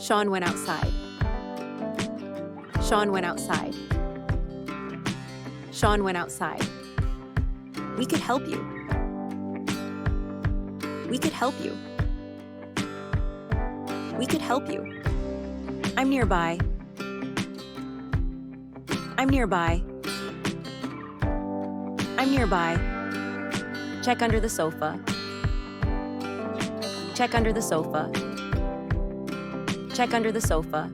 Sean went outside. Sean went outside. Sean went outside. We could help you. We could help you. We could help you. I'm nearby. I'm nearby. I'm nearby. Check under the sofa. Check under the sofa. Check under the sofa.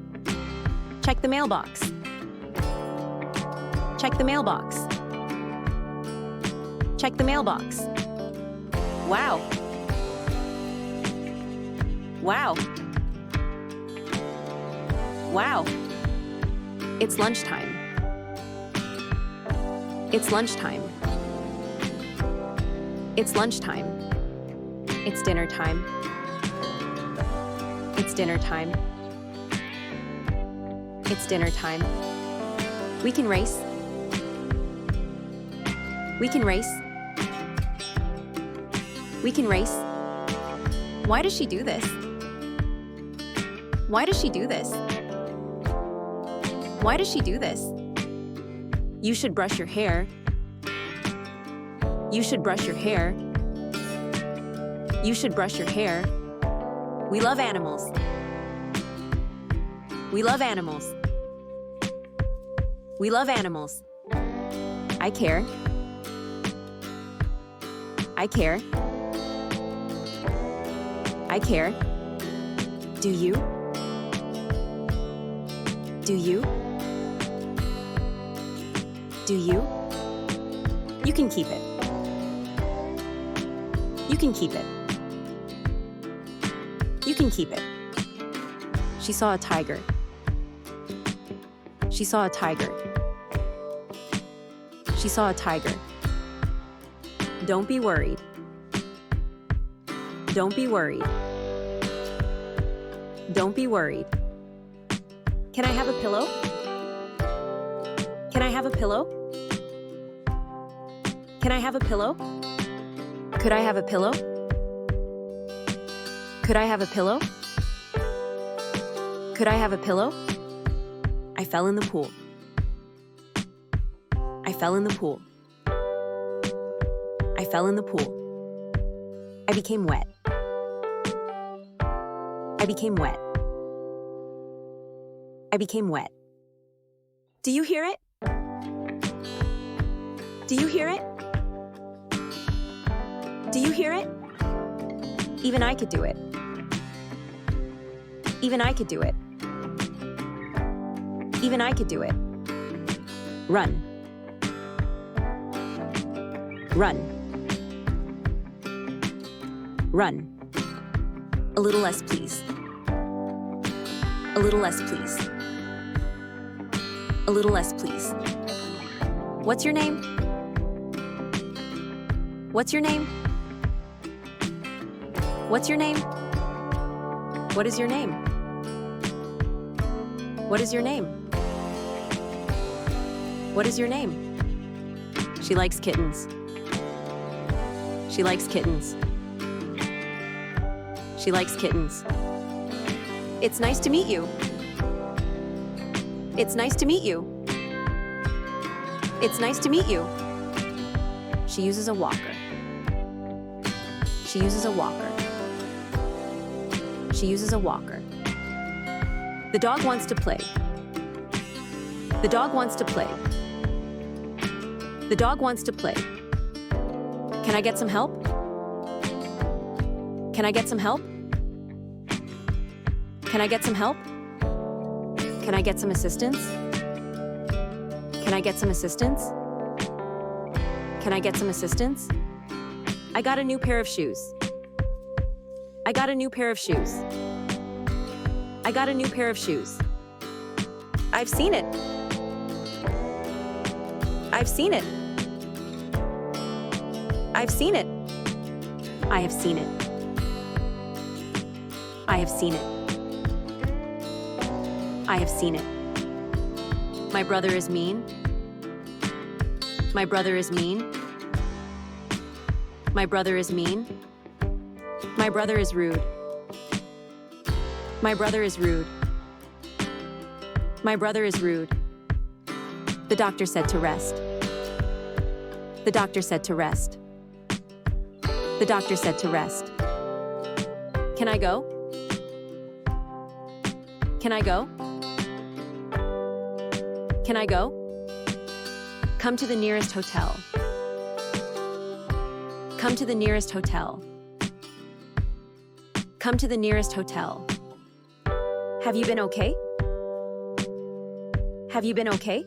Check the mailbox. Check the mailbox. Check the mailbox. Wow. Wow. Wow. It's lunchtime. It's lunchtime. It's lunchtime. It's dinner time. It's dinner time. It's dinner time. We can race. We can race. We can race. Why does she do this? Why does she do this? Why does she do this? You should brush your hair. You should brush your hair. You should brush your hair. We love animals. We love animals. We love animals. I care. I care. I care. Do you? Do you? Do you? You can keep it. You can keep it. You can keep it. She saw a tiger. She saw a tiger. She saw a tiger. Don't be worried. Don't be worried. Don't be worried. Can I have a pillow? Can I have a pillow? Can I have a pillow? Could I have a pillow? Could I have a pillow? Could I have a pillow? I fell in the pool. I fell in the pool. I fell in the pool. I became wet. I became wet. I became wet. Do you hear it? Do you hear it? Do you hear it? Even I could do it. Even I could do it. Even I could do it. Run. Run. Run. A little less, please. A little less, please. A little less, please. What's your name? What's your name? What's your name? What is your name? What is your name? What is your name? She likes kittens. She likes kittens. She likes kittens. It's nice to meet you. It's nice to meet you. It's nice to meet you. She uses a walker. She uses a walker. She uses a walker. The dog wants to play. The dog wants to play. The dog wants to play. Can I get some help? Can I get some help? Can I get some help? Can I get some assistance? Can I get some assistance? Can I get some assistance? I got a new pair of shoes. I got a new pair of shoes. I got a new pair of shoes. I've seen it. I've seen it. I've seen it. I have seen it. I have seen it. I have seen it. My brother is mean. My brother is mean. My brother is mean. My brother is rude. My brother is rude. My brother is rude. The doctor said to rest. The doctor said to rest. The doctor said to rest. Can I go? Can I go? Can I go? Come to the nearest hotel. Come to the nearest hotel. Come to the nearest hotel. Have you been okay? Have you been okay?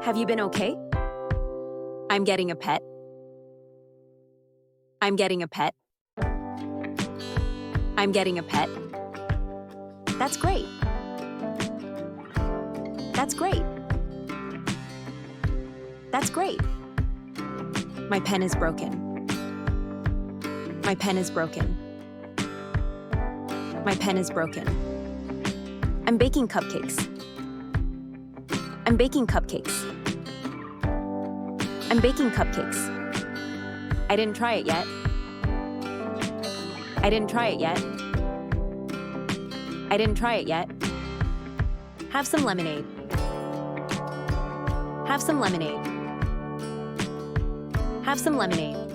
Have you been okay? I'm getting a pet. I'm getting a pet. I'm getting a pet. That's great. That's great. That's great. My pen is broken. My pen is broken. My pen is broken. I'm baking cupcakes. I'm baking cupcakes. I'm baking cupcakes. I didn't try it yet. I didn't try it yet. I didn't try it yet. Have some lemonade. Have some lemonade. Have some lemonade.